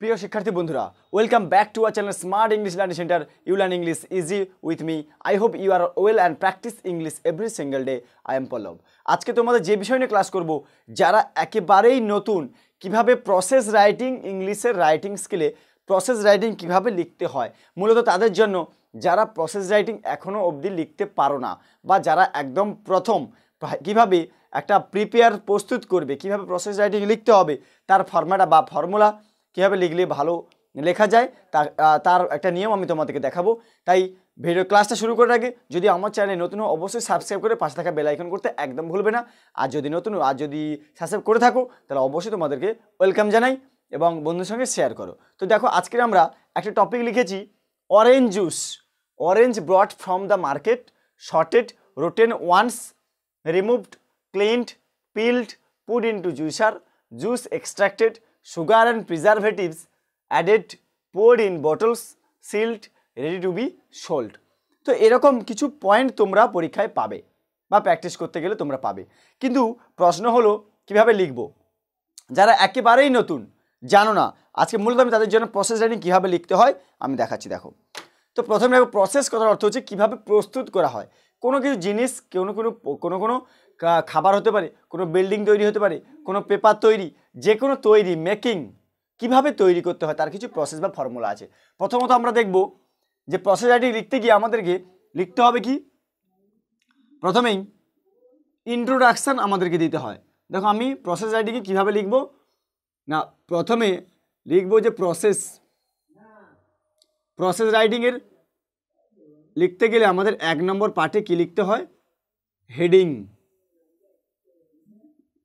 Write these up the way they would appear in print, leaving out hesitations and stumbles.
প্রিয় শিক্ষার্থী বন্ধুরা, welcome back to our channel smart English learning centre. You learn English easy with me. I hope you are well and practise English every single day. I am Pallab. আজকে তোমাদের যে বিষয় নিয়ে class করব, যারা একেবারেই নতুন, কিভাবে প্রসেস রাইটিং, ইংলিশের রাইটিং স্কিলে প্রসেস রাইটিং কিভাবে লিখতে হয়, মূলত তাদের জন্য যারা প্রসেস রাইটিং এখনও অবধি লিখতে পারো না, বা যারা একদম প্রথম কিভাবে একটা প্রস্তুত করবে, কিভাবে প্রসেস রাইটিং লিখতে হবে, তার ফর্ম্যাট বা ফর্মুলা কীভাবে লিখলে ভালো লেখা যায় তার একটা নিয়ম আমি তোমাদেরকে দেখাবো। তাই ভিডিও ক্লাসটা শুরু করার আগে যদি আমার চ্যানেলে নতুন অবশ্যই সাবস্ক্রাইব করে পাশে থাকা বেল আইকন করতে একদম ভুলবে না। আর যদি সাবস্ক্রাইব করে থাকো তাহলে অবশ্যই তোমাদেরকে ওয়েলকাম জানাই এবং বন্ধুদের সঙ্গে শেয়ার করো। তো দেখো, আজকে আমরা একটা টপিক লিখেছি orange juice. Orange brought from the market, sorted, rotten ones, removed, cleaned, peeled, put into juicer, juice extracted, sugar and preservatives added, poured in bottles, sealed, ready to be sold। তো এরকম কিছু point তোমরা পরীক্ষায় পাবে বা practice করতে গেলে তোমরা পাবে, কিন্তু প্রশ্ন হলো কিভাবে লিখবো। যারা একেবারেই নতুন, জানো না, আজকে মূলত আমি তাদের জন্য প্রসেস রাইটিং কীভাবে লিখতে হয় আমি দেখাচ্ছি। দেখো, তো প্রথমে দেখো, প্রসেস কথার অর্থ হচ্ছে কীভাবে প্রস্তুত করা হয় কোনো কিছু জিনিস। কোনো খাবার হতে পারে, কোনো বিল্ডিং তৈরি হতে পারে, কোনো পেপার তৈরি, যে কোনো তৈরি, মেকিং কিভাবে তৈরি করতে হয় তার কিছু প্রসেস বা ফর্মুলা আছে। প্রথমত আমরা দেখব যে প্রসেস রাইটিং লিখতে গিয়ে আমাদেরকে লিখতে হবে কি, প্রথমেই ইন্ট্রোডাকশান আমাদেরকে দিতে হয়। দেখো, আমি প্রসেস রাইটিংয়ে কীভাবে লিখব না, প্রথমে লিখব যে প্রসেস রাইটিংয়ের লিখতে গেলে আমাদের 1 নম্বর পার্টে কি লিখতে হয়, হেডিং।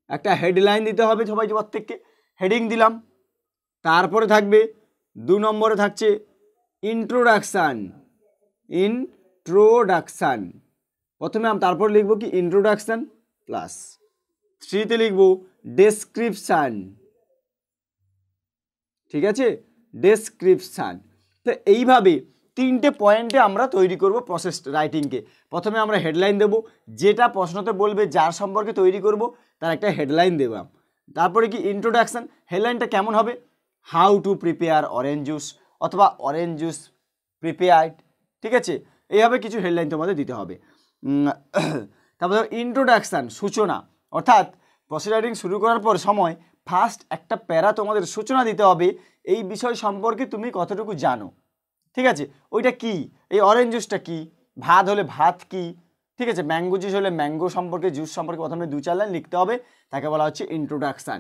একটা হেডলাইন দিতে হবে সবাই, প্রত্যেককে হেডিং দিলাম। তারপরে থাকবে 2 নম্বরে থাকছে ইন্ট্রোডাকশান। প্রথমে তারপর লিখব কি ইন্ট্রোডাকশান, প্লাস 3তে লিখব ডেসক্রিপশান। ঠিক আছে, ডেসক্রিপশান। তো এইভাবে 3টে পয়েন্টে আমরা তৈরি করব প্রসেস রাইটিংকে। প্রথমে আমরা হেডলাইন দেব, যেটা প্রশ্নতে বলবে যার সম্পর্কে তৈরি করব তার একটা হেডলাইন দেবাম। তারপরে কি ইন্ট্রোডাকশান, হেডলাইনটা কেমন হবে, how to prepare orange juice অথবা অরেঞ্জ জুস প্রিপেয়ার্ড। ঠিক আছে, এইভাবে কিছু হেডলাইন তোমাদের দিতে হবে। তারপরে ইন্ট্রোডাকশান, সূচনা, অর্থাৎ প্রসেস রাইটিং শুরু করার পর সময় ফার্স্ট একটা প্যারা তোমাদের সূচনা দিতে হবে, এই বিষয় সম্পর্কে তুমি কতটুকু জানো। ঠিক আছে, ওইটা কি, এই অরেঞ্জ জুসটা কি, ভাত হলে ভাত কি, ঠিক আছে, ম্যাঙ্গো জুস হলে ম্যাঙ্গো সম্পর্কে, জুস সম্পর্কে প্রথমে 2-4 লাইন লিখতে হবে, তাকে বলা হচ্ছে ইন্ট্রোডাকশান।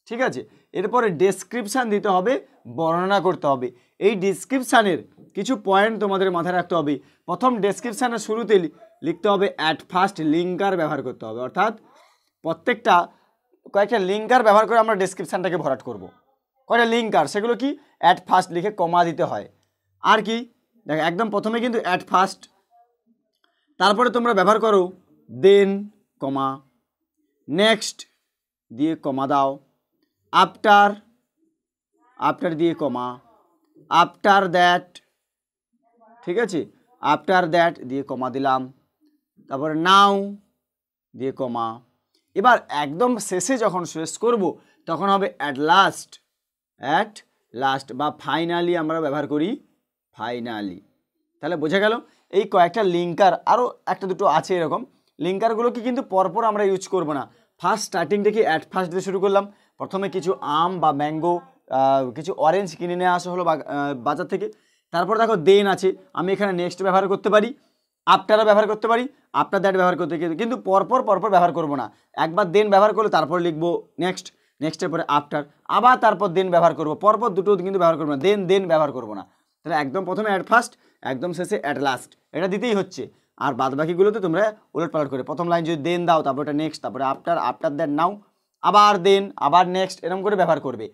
ঠিক আছে, এরপরে ডেসক্রিপশান দিতে হবে, বর্ণনা করতে হবে। এই ডেসক্রিপশানের কিছু পয়েন্ট তোমাদের মাথায় রাখতে হবে। প্রথম ডেসক্রিপশানের শুরুতে লিখতে হবে অ্যাট ফার্স্ট, লিঙ্কার ব্যবহার করতে হবে, অর্থাৎ প্রত্যেকটা কয়েকটা লিঙ্কার ব্যবহার করে আমরা ডেসক্রিপশানটাকে ভরাট করব। কয়েকটা লিঙ্কার, সেগুলো কি অ্যাট ফার্স্ট লিখে কমা দিতে হয়। আর কি দেখো, একদম প্রথমে কিন্তু অ্যাট ফার্স্ট, তারপরে তোমরা ব্যবহার করো দেন কমা, নেক্সট দিয়ে কমা দাও, আফটার দিয়ে কমা, আফটার দ্যাট। ঠিক আছে, আফটার দ্যাট দিয়ে কমা দিলাম, তারপরে নাও দিয়ে কমা। এবার একদম শেষে যখন শেষ করব তখন হবে অ্যাট লাস্ট বা ফাইনালি আমরা ব্যবহার করি, ফাইনালি। তাহলে বোঝা গেল এই কয়েকটা লিঙ্কার, আরও একটা দুটো আছে এরকম লিঙ্কারগুলোকে কিন্তু পরপর আমরা ইউজ করব না। ফার্স্ট স্টার্টিং থেকে অ্যাট ফার্স্ট দিয়ে শুরু করলাম, প্রথমে কিছু আম বা ম্যাঙ্গো, কিছু অরেঞ্জ কিনে নিয়ে আসা হলো বাজার থেকে। তারপর দেখো দেন আছে, আমি এখানে নেক্সট ব্যবহার করতে পারি, আফটারও ব্যবহার করতে পারি, আফটার দ্যাট ব্যবহার করতে, কিন্তু পরপর ব্যবহার করব না। একবার দেন ব্যবহার করলে তারপর লিখবো নেক্সটের পরে আফটার, আবার তারপর দেন ব্যবহার করব, পরপর দুটো কিন্তু ব্যবহার করবো না, দেন ব্যবহার করবো না। তাহলে একদম প্রথমে অ্যাট ফার্স্ট, একদম শেষে অ্যাট লাস্ট, এটা দিতেই হচ্ছে। আর বাদ বাকিগুলোতে তোমরা উলটপালট করে প্রথম লাইন যদি দেন দাও, তারপর এটা নেক্সট, তারপরে আফটার দ্যাট নাও, আবার দেন, আবার নেক্সট, এরকম করে ব্যবহার করবে,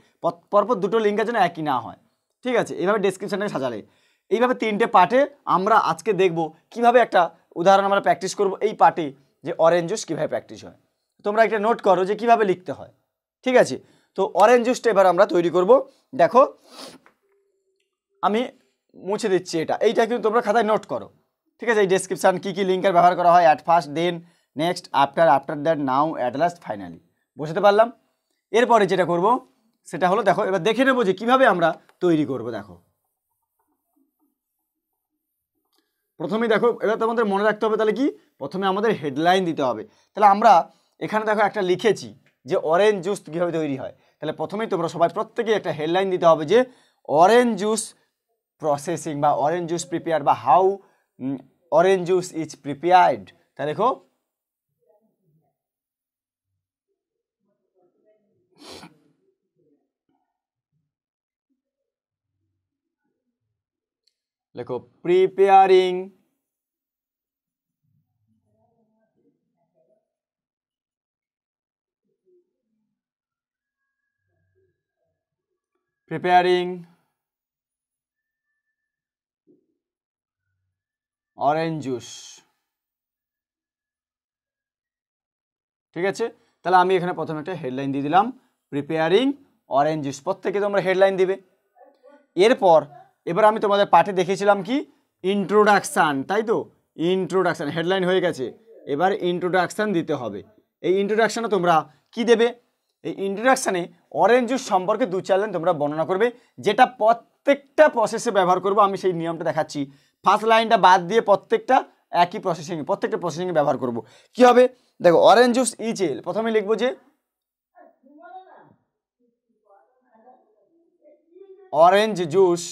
পরপর দুটো লিঙ্কের জন্য একই না হয়। ঠিক আছে, এইভাবে ডেসক্রিপশনটাকে সাজালে। এইভাবে 3টে পার্টে আমরা আজকে দেখব কিভাবে একটা উদাহরণ আমরা প্র্যাকটিস করব এই পার্টে, যে অরেঞ্জ জুস কীভাবে প্র্যাকটিস হয়। তোমরা একটা নোট করো যে কীভাবে লিখতে হয়। ঠিক আছে, তো অরেঞ্জ জুসটা এবার আমরা তৈরি করব। দেখো, আমি মুছে দিচ্ছি এইটা কিন্তু তোমরা খাতায় নোট করো। ঠিক আছে, এই ডেসক্রিপশান কী লিঙ্কার ব্যবহার করা হয়, at first, then, next, after that, now, at last, finally. বুঝতে পারলাম। এরপরে যেটা করব, সেটা হলো, দেখো এবার দেখে নেবো যে কিভাবে আমরা তৈরি করব। দেখো প্রথমেই দেখো, এবার তোমাদের মনে রাখতে হবে তাহলে কি, প্রথমে আমাদের হেডলাইন দিতে হবে। তাহলে আমরা এখানে দেখো একটা লিখেছি যে অরেঞ্জ জুস কীভাবে তৈরি হয়। তাহলে প্রথমেই তোমরা সবাই প্রত্যেকেই একটা হেডলাইন দিতে হবে যে অরেঞ্জ জুস প্রসেসিং বা অরেঞ্জ জুস প্রিপেয়ার্ড বা how orange juice is prepared. তাহলে দেখো লেখো প্রিপেয়ারিং অরেঞ্জ জুস। ঠিক আছে, তাহলে আমি এখানে প্রথমে একটা হেডলাইন দিয়ে দিলাম প্রিপেয়ারিং অরেঞ্জ জুস। প্রত্যেকে তোমরা হেডলাইন দিবে। এরপর এবার আমি তোমাদের পাঠে দেখিয়েছিলাম কি ইন্ট্রোডাকশান, তাই তো, ইন্ট্রোডাকশান হেডলাইন হয়ে গেছে, এবার ইন্ট্রোডাকশান দিতে হবে। এই ইন্ট্রোডাকশানে তোমরা কি দেবে, এই ইন্ট্রোডাকশানে অরেঞ্জ জুস সম্পর্কে 2-4 লাইন তোমরা বর্ণনা করবে, যেটা প্রত্যেকটা প্রসেসে ব্যবহার করবো। আমি সেই নিয়মটা দেখাচ্ছি। ফার্স্ট লাইনটা বাদ দিয়ে প্রত্যেকটা একই প্রত্যেকটা প্রসেসিংয়ে ব্যবহার করব। কি হবে দেখো, অরেঞ্জ জুস ইজ এ, প্রথমে লিখবো যে orange juice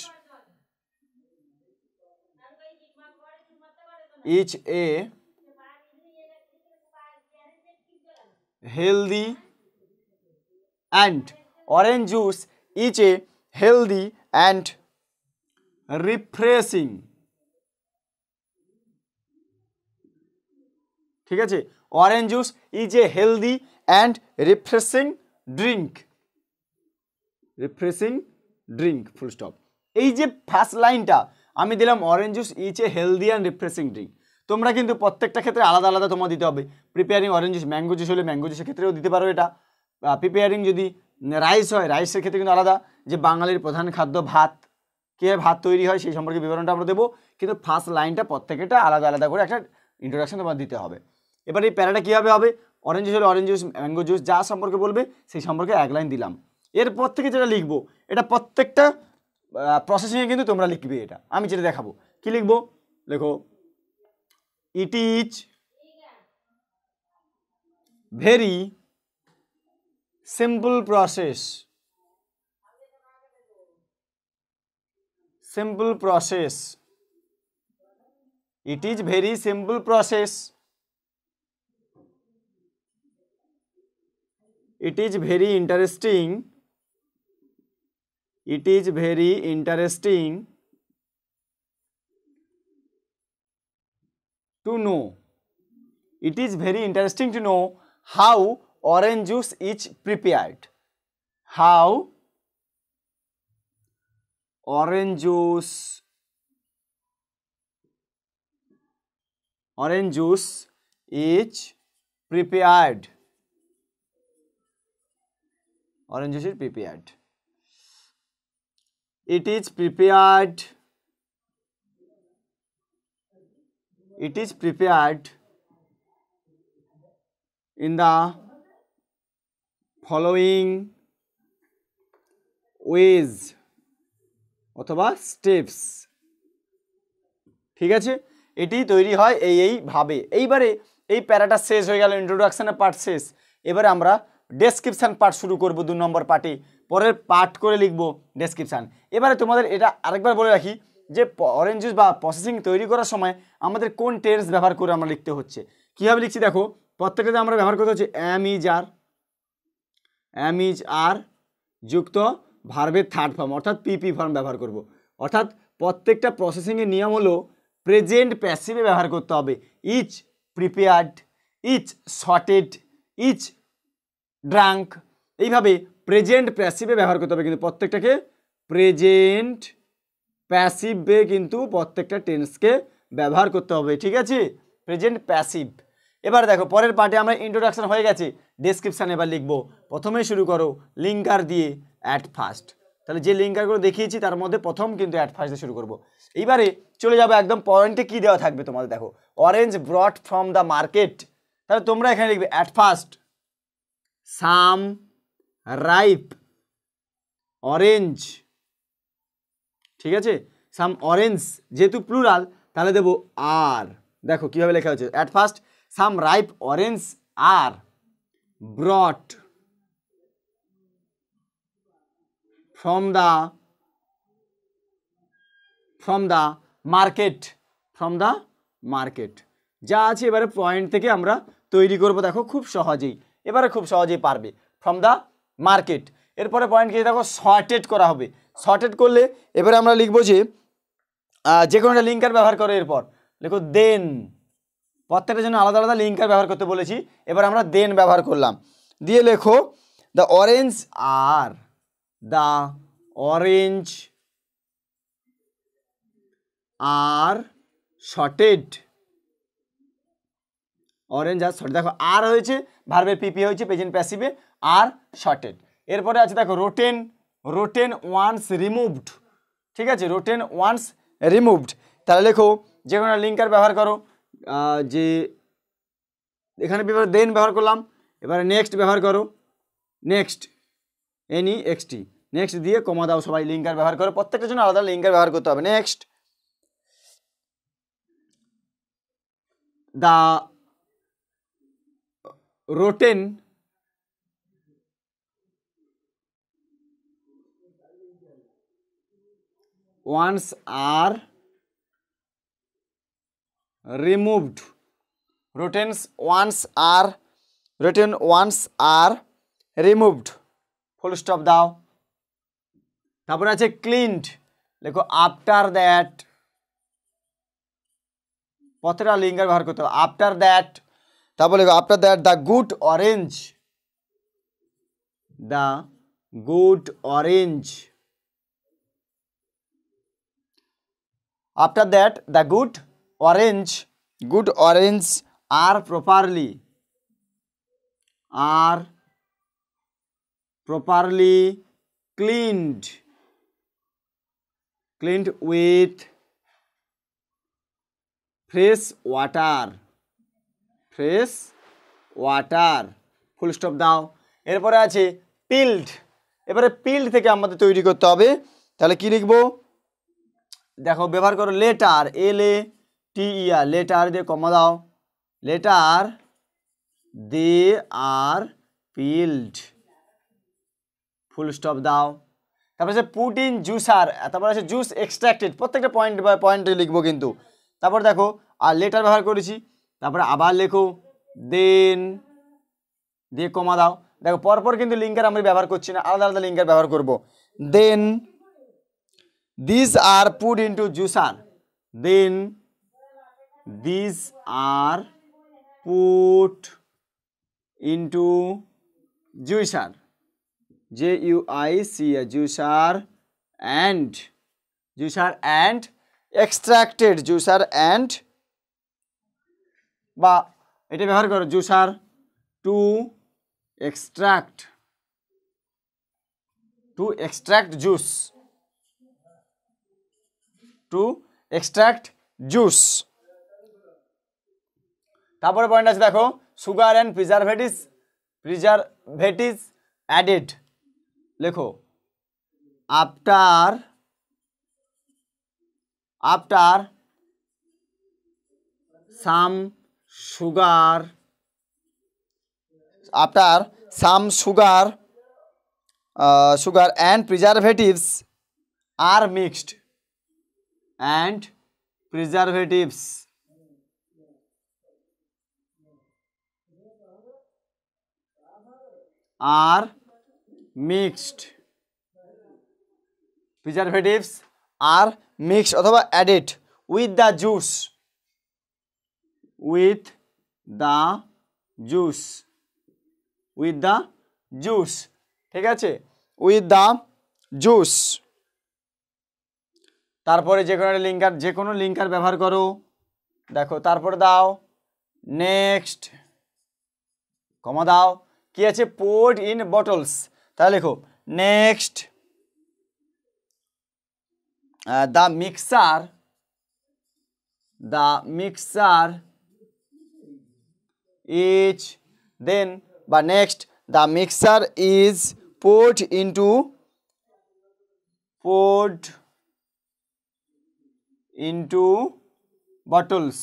is a healthy and orange juice is a healthy and refreshing, ঠিক আছে, orange juice is a healthy and refreshing drink full stop. এই যে ফার্স্ট লাইনটা আমি দিলাম orange juice is a healthy and refreshing drink, তোমরা কিন্তু প্রত্যেকটা ক্ষেত্রে আলাদা আলাদা তোমার দিতে হবে। Preparing orange juice, mango juice হলে ম্যাঙ্গো জুসের ক্ষেত্রেও দিতে পারো এটা। প্রিপেয়ারিং যদি রাইস হয়, রাইসের ক্ষেত্রে কিন্তু আলাদা, যে বাঙালির প্রধান খাদ্য ভাত, কীভাবে ভাত তৈরি হয় সেই সম্পর্কে বিবরণটা আমরা দেবো। কিন্তু ফার্স্ট লাইনটা প্রত্যেকটা আলাদা আলাদা করে একটা ইন্ট্রোডাকশন তোমার দিতে হবে। এবার এই প্যারাটা কীভাবে হবে, অরেঞ্জ জুস হলে অরেঞ্জ জুস, ম্যাঙ্গো জুস যা সম্পর্কে বলবে সেই সম্পর্কে এক লাইন দিলাম। এরপর থেকে যেটা লিখবো, এটা প্রত্যেকটা প্রসেসিংয়ে কিন্তু তোমরা লিখবে। এটা আমি যেটা দেখাবো, কি লিখবো, লেখো it is very simple process, it is very simple process, it is very interesting to know, it is very interesting to know how orange juice is prepared, how orange juice is prepared, orange juice is prepared, it is prepared in the following ways অথবা steps, ঠিক আছে, এটি তৈরি হয় এইভাবে। এইবারে এই প্যারাটা শেষ হয়ে গেল, ইন্ট্রোডাকশনের পার্ট শেষ। এবারে আমরা ডেসক্রিপশান পার্ট শুরু করব 2 নম্বর পার্টে, পরের পার্ট করে লিখব ডেসক্রিপশান। এবারে তোমাদের এটা আরেকবার বলে রাখি যে অরেঞ্জ জুস বা প্রসেসিং তৈরি করার সময় আমাদের কোন টেন্স ব্যবহার করে আমরা লিখতে হচ্ছে। কীভাবে লিখছি দেখো, প্রত্যেকটাতে আমরা ব্যবহার করতে হচ্ছে অ্যাম ইজ আর যুক্ত ভার্বের থার্ড ফর্ম অর্থাৎ পিপি ফর্ম ব্যবহার করব। অর্থাৎ প্রত্যেকটা প্রসেসিংয়ের নিয়ম হলো প্রেজেন্ট প্যাসিভে ব্যবহার করতে হবে। Is prepared, is sorted, is drunk, এইভাবে প্রেজেন্ট প্যাসিভে ব্যবহার করতে হবে। কিন্তু প্রত্যেকটাকে প্রেজেন্ট প্যাসিভে কিন্তু প্রত্যেকটা টেন্সকে ব্যবহার করতে হবে, ঠিক আছে, প্রেজেন্ট প্যাসিভ। এবার দেখো পরের পার্টে আমরা ইন্ট্রোডাকশন হয়ে গেছে, ডেসক্রিপশান এবার লিখবো। প্রথমেই শুরু করো লিঙ্কার দিয়ে অ্যাট ফার্স্ট। তাহলে যে লিঙ্কারগুলো দেখিয়েছি তার মধ্যে প্রথম কিন্তু অ্যাট ফার্স্ট দিয়ে শুরু করবো। এইবারে চলে যাবে একদম পয়েন্টে, কি দেওয়া থাকবে তোমাদের দেখো, orange brought from the market. তাহলে তোমরা এখানে লিখবে at first some ripe orange, ঠিক আছে। সাম অরেঞ্জ যেহেতু প্লুরাল তাহলে দেবো আর। দেখো কিভাবে লেখা হচ্ছে, at first some ripe orange are brought from the market, from the market. যা আছে এবারে পয়েন্ট থেকে আমরা তৈরি করব, দেখো খুব সহজেই, এবারে খুব সহজেই পারবে। ফ্রম দ্য মার্কেট, এরপরে পয়েন্ট কি দেখো সর্টেড করা হবে। সর্টেড করলে এবারে আমরা লিখবো যে কোনো একটা লিঙ্কার ব্যবহার করে, এরপর লিখো দেন, প্রত্যেকটার জন্য আলাদা আলাদা লিঙ্কার ব্যবহার করতে বলেছি, এবার আমরা দেন ব্যবহার করলাম। দিয়ে লেখো the orange are, the orange are sorted, orange are sorted. দেখো আর হয়েছে ভার্বের পিপি হয়েছে প্রেজেন্ট প্যাসিভে, আর শর্টেড। এরপরে আছে দেখো রোটেন, রোটেন ওয়ান্স রিমুভড, ঠিক আছে, রোটেন ওয়ান্স রিমুভড। তাহলে লেখো যে কোনো লিঙ্কার ব্যবহার করো, যে এখানে দেন ব্যবহার করলাম, এবারে নেক্সট ব্যবহার করো, নেক্সট NEXT, নেক্সট দিয়ে কমা দাও, সবাই লিঙ্কার ব্যবহার করো, প্রত্যেকটার জন্য আলাদা লিঙ্কার ব্যবহার করতে হবে। Next the rotten ones are removed, rotten ones are removed, full stop দাও। তারপরে আছে ক্লিনড, দেখো আফটার দ্যাট, প্রত্যেকটা লিঙ্কার ব্যবহার করতে হবে। আফটার দ্যাট, তারপর লেখো after that the good orange, the good orange, after that the good orange are properly cleaned with fresh water, full stop দাও। এরপরে আছে পিল্ড, এবারে পিল্ড থেকে আমাদের তৈরি করতে হবে, তাহলে কি লিখবো দেখো ব্যবহার করো লেটার, LATER, লেটার দিয়ে কমা দাও, লেটার দে আর পিল্ড, ফুল স্টপ দাও। তারপরে আছে পুট ইন জুসার, তারপরে আছে জুস এক্সট্রাক্টেড, প্রত্যেকটা পয়েন্ট বাই পয়েন্টে লিখবো কিন্তু। তারপর দেখো আর লেটার ব্যবহার করেছি, তারপরে আবার লেখো দেন দিয়ে কমা দাও। দেখো পরপর কিন্তু লিঙ্কার আমি ব্যবহার করছি না, আলাদা আলাদা লিঙ্কার ব্যবহার করব। দেন these are put into juicer, then these are put into juicer, juicer and extracted, juicer and বা এটা ব্যবহার করো juicer to extract juice, to extract juice। তারপরে পয়েন্ট আছে দেখো সুগার অ্যান্ড প্রিজারভেটিভস অ্যাডেড, লেখো after some sugar and preservatives are mixed, and preservatives are mixed, অথবা added with the juice, ঠিক আছে, with the juice। তারপরে যে কোনো লিঙ্কার ব্যবহার করো, দেখো তারপরে দাও নেক্সট কমা দাও, কি আছে পোর্ড ইন বটলস, তাহলে লেখো next the mixer is then বা next the mixer is poured into poured into bottles,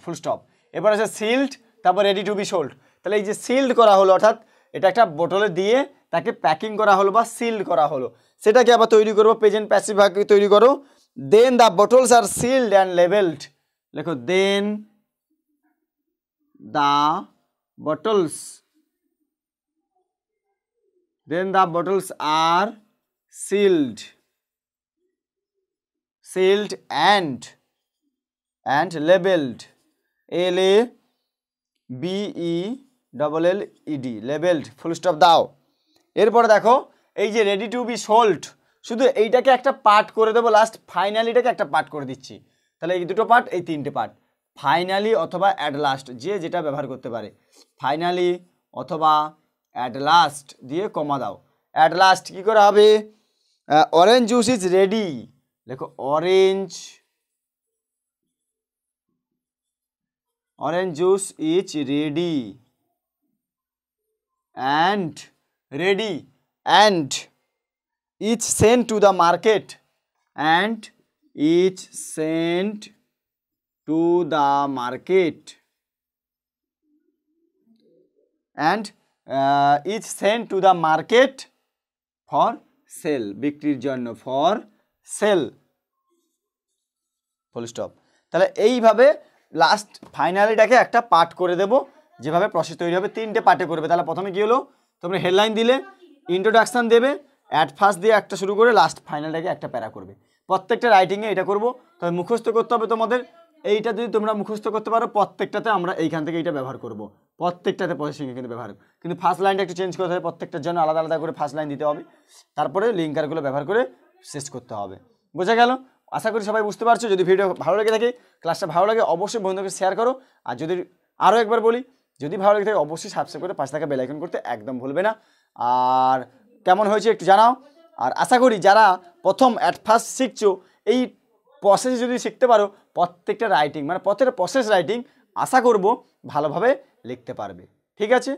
full stop. এবার আছে সিল্ড, তারপর রেডি টু বি সোল্ড। তাহলে এই যে সিল্ড করা হলো অর্থাৎ এটা একটা বোতলে দিয়ে তাকে প্যাকিং করা হলো বা সিল্ড করা হলো, সেটাকে আবার তৈরি করবো, প্রেজেন্ট প্যাসিভ ভাগে তৈরি করো। Then the bottles are sealed and labelled, লেখো then the bottles, then the bottles are sealed and labeled, LABELLED, labeled, full stop দাও। এরপরে দেখো এই যে রেডি টু বি সোল্ড, শুধু এইটাকে একটা পার্ট করে দেবো, লাস্ট ফাইনালিটাকে একটা পার্ট করে দিচ্ছি। তাহলে এই দুটো পার্ট, এই তিনটে পার্ট, ফাইনালি অথবা অ্যাট লাস্ট, যে যেটা ব্যবহার করতে পারে, ফাইনালি অথবা অ্যাট লাস্ট দিয়ে কমা দাও। অ্যাট লাস্ট কী করে হবে? অরেঞ্জ জুস ইজ রেডি, দেখো orange juice is ready and is sent to the market, and is sent to the market, and is sent to the market for sale, বিক্রির জন্য, for sale, full stop. তাহলে এইভাবে last ফাইনালিটাকে একটা part করে দেব, যেভাবে process তৈরি হবে তিনটে পার্টে করবে। তাহলে প্রথমে কি হলো, তোমরা হেডলাইন দিলে, ইন্ট্রোডাকশান দেবে, অ্যাট ফার্স্ট দিয়ে একটা শুরু করে লাস্ট ফাইনালটাকে একটা প্যারা করবে। প্রত্যেকটা রাইটিংয়ে এটা করবো, তবে মুখস্থ করতে হবে তোমাদের। এইটা যদি তোমরা মুখস্থ করতে পারো, প্রত্যেকটাতে আমরা এইখান থেকে এইটা ব্যবহার করব, প্রত্যেকটাতে প্রসেসিংয়ে কিন্তু ব্যবহার, কিন্তু ফার্স্ট লাইনটা একটু চেঞ্জ করতে হবে, প্রত্যেকটার জন্য আলাদা আলাদা করে ফার্স্ট লাইন দিতে হবে, তারপরে লিঙ্কারগুলো ব্যবহার করে শেষ করতে হবে। বোঝা গেল? আশা করি সবাই বুঝতে পারছো। যদি ভিডিও ভালো লেগে থাকে, ক্লাসটা ভালো লাগে, অবশ্যই বন্ধুদেরকে শেয়ার করো। আর যদি আরও একবার বলি, যদি ভালো লেগে থাকে অবশ্যই সাবস্ক্রাইব করে পাশে থাকা বেল আইকন করতে একদম ভুলবে না। আর কেমন হয়েছে একটু জানাও। আর আশা করি যারা প্রথম অ্যাট ফার্স্ট শিখছো, এই প্রসেস যদি শিখতে পারো, প্রত্যেকটা রাইটিং মানে প্রত্যেকটা প্রসেস রাইটিং আশা করব ভালোভাবে লিখতে পারবে। ঠিক আছে,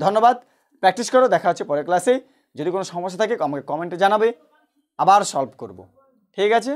ধন্যবাদ। প্র্যাকটিস করো, দেখা হচ্ছে পরের ক্লাসে। যদি কোনো সমস্যা থাকে আমাকে কমেন্টে জানাবে, আবার সলভ করব। ঠিক আছে।